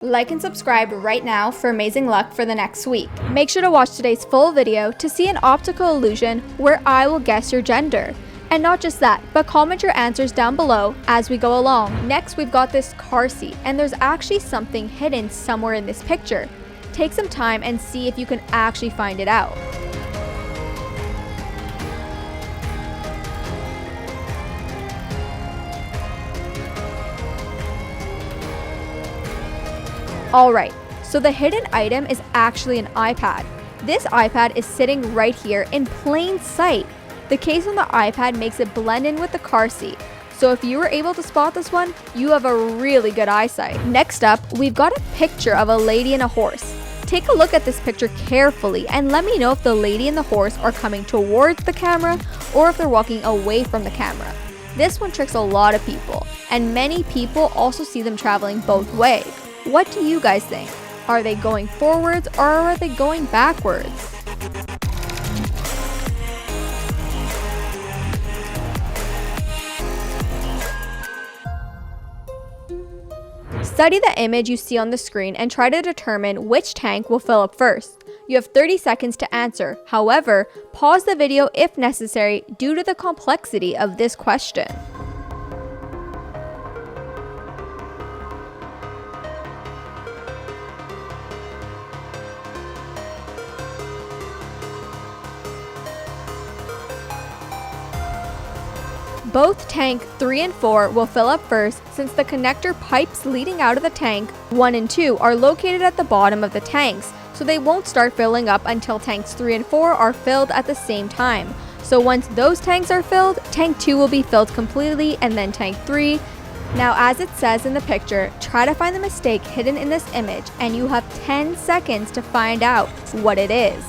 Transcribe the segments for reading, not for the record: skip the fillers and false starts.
Like and subscribe right now for amazing luck for the next week. Make sure to watch today's full video to see an optical illusion where I will guess your gender. And not just that, but comment your answers down below as we go along. Next, we've got this car seat, and there's actually something hidden somewhere in this picture. Take some time and see if you can actually find it out. Alright, so the hidden item is actually an iPad. This iPad is sitting right here in plain sight. The case on the iPad makes it blend in with the car seat. So if you were able to spot this one, you have a really good eyesight. Next up, we've got a picture of a lady and a horse. Take a look at this picture carefully and let me know if the lady and the horse are coming towards the camera or if they're walking away from the camera. This one tricks a lot of people, and many people also see them traveling both ways. What do you guys think? Are they going forwards or are they going backwards? Study the image you see on the screen and try to determine which tank will fill up first. You have 30 seconds to answer. However, pause the video if necessary due to the complexity of this question. Both tank 3 and 4 will fill up first since the connector pipes leading out of the tank 1 and 2 are located at the bottom of the tanks, so they won't start filling up until tanks 3 and 4 are filled at the same time. So once those tanks are filled, tank 2 will be filled completely and then tank 3. Now as it says in the picture, try to find the mistake hidden in this image and you have 10 seconds to find out what it is.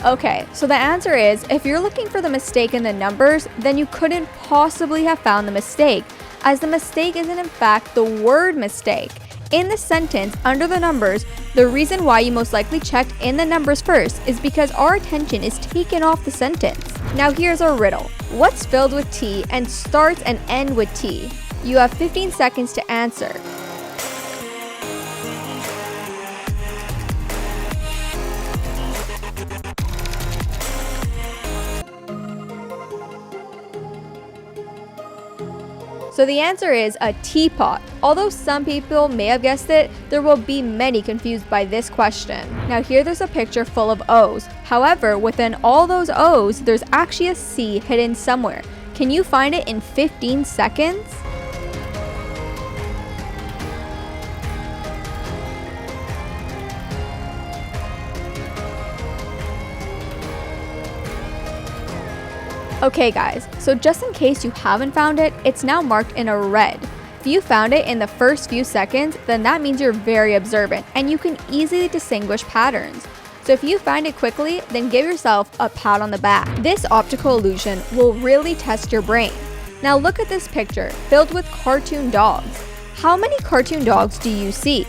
Okay, so the answer is, if you're looking for the mistake in the numbers, then you couldn't possibly have found the mistake, as the mistake isn't in fact the word mistake. In the sentence, under the numbers, the reason why you most likely checked in the numbers first is because our attention is taken off the sentence. Now here's our riddle. What's filled with T and starts and ends with T? You have 15 seconds to answer. So the answer is a teapot. Although some people may have guessed it, there will be many confused by this question. Now here there's a picture full of O's. However, within all those O's, there's actually a C hidden somewhere. Can you find it in 15 seconds? Okay guys, so just in case you haven't found it, it's now marked in a red. If you found it in the first few seconds, then that means you're very observant and you can easily distinguish patterns. So if you find it quickly, then give yourself a pat on the back. This optical illusion will really test your brain. Now look at this picture, filled with cartoon dogs. How many cartoon dogs do you see?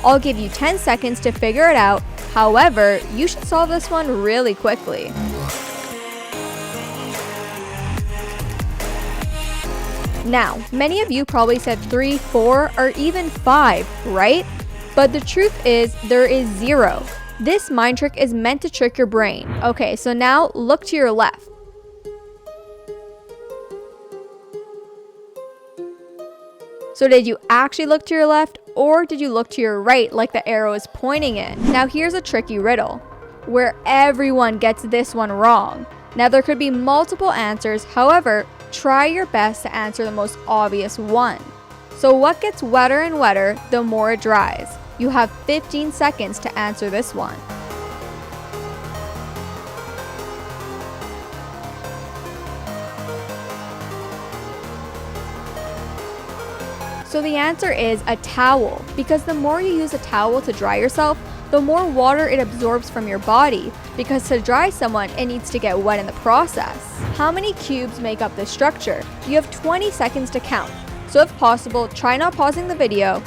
I'll give you 10 seconds to figure it out. However, you should solve this one really quickly. Now, many of you probably said 3, 4, or even 5, right? But the truth is, there is 0. This mind trick is meant to trick your brain. Okay, so now look to your left. So did you actually look to your left, or did you look to your right like the arrow is pointing in? Now here's a tricky riddle, where everyone gets this one wrong. Now there could be multiple answers, however, try your best to answer the most obvious one. So what gets wetter and wetter the more it dries? You have 15 seconds to answer this one. So the answer is a towel, because the more you use a towel to dry yourself, the more water it absorbs from your body, because to dry someone, it needs to get wet in the process. How many cubes make up this structure? You have 20 seconds to count. So if possible, try not pausing the video.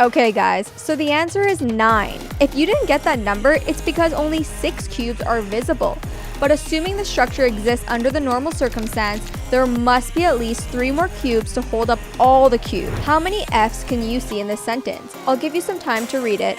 Okay guys, so the answer is 9. If you didn't get that number, it's because only 6 cubes are visible. But assuming the structure exists under the normal circumstance, there must be at least 3 more cubes to hold up all the cubes. How many F's can you see in this sentence? I'll give you some time to read it.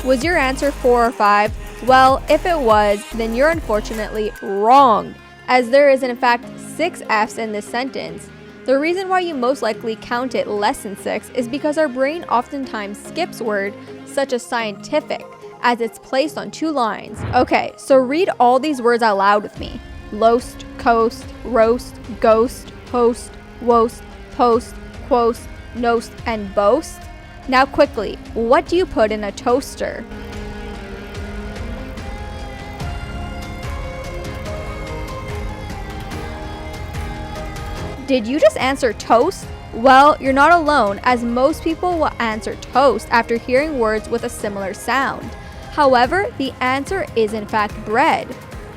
Was your answer 4 or 5? Well, if it was, then you're unfortunately wrong, as there is in fact 6 F's in this sentence. The reason why you most likely count it less than 6 is because our brain oftentimes skips words such as scientific, as it's placed on 2 lines. Okay, so read all these words out loud with me. Loast, coast, roast, ghost, host, wost, post, quost, nost, and boast. Now quickly, what do you put in a toaster? Did you just answer toast? Well, you're not alone, as most people will answer toast after hearing words with a similar sound. However, the answer is in fact bread.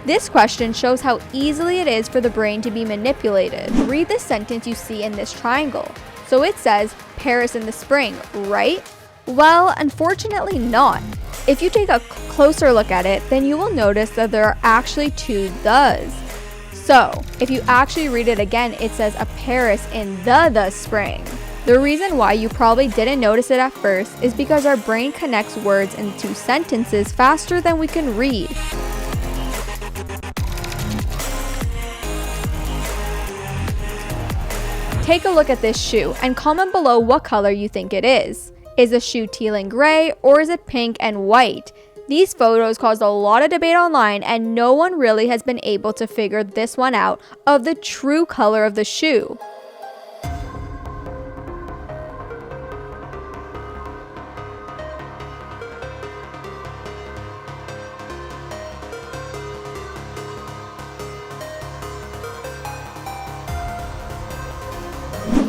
This question shows how easily it is for the brain to be manipulated. Read the sentence you see in this triangle. So it says, Paris in the spring, right? Well, unfortunately not. If you take a closer look at it, then you will notice that there are actually 2 thes. So, if you actually read it again, it says a Paris in the spring. The reason why you probably didn't notice it at first is because our brain connects words into sentences faster than we can read. Take a look at this shoe and comment below what color you think it is. Is the shoe teal and gray, or is it pink and white? These photos caused a lot of debate online, and no one really has been able to figure this one out of the true color of the shoe.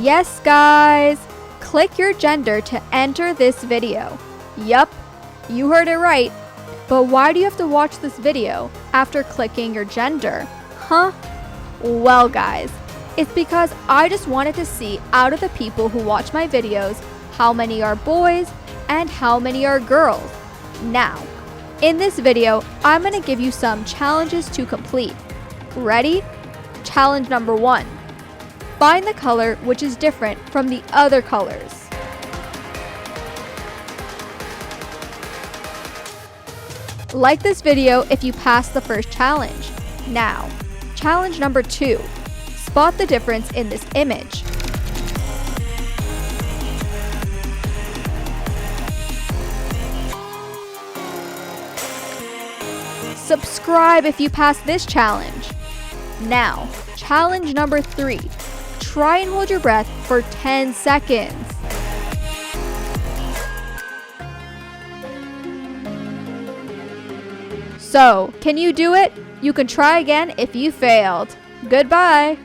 Yes guys! Click your gender to enter this video. Yup, you heard it right. But why do you have to watch this video after clicking your gender? Huh? Well guys, it's because I just wanted to see out of the people who watch my videos, how many are boys and how many are girls. Now, in this video, I'm going to give you some challenges to complete. Ready? Challenge number 1. Find the color which is different from the other colors. Like this video if you pass the first challenge. Now, challenge number 2. Spot the difference in this image. Subscribe if you pass this challenge. Now, challenge number 3. Try and hold your breath for 10 seconds. So, can you do it? You can try again if you failed. Goodbye!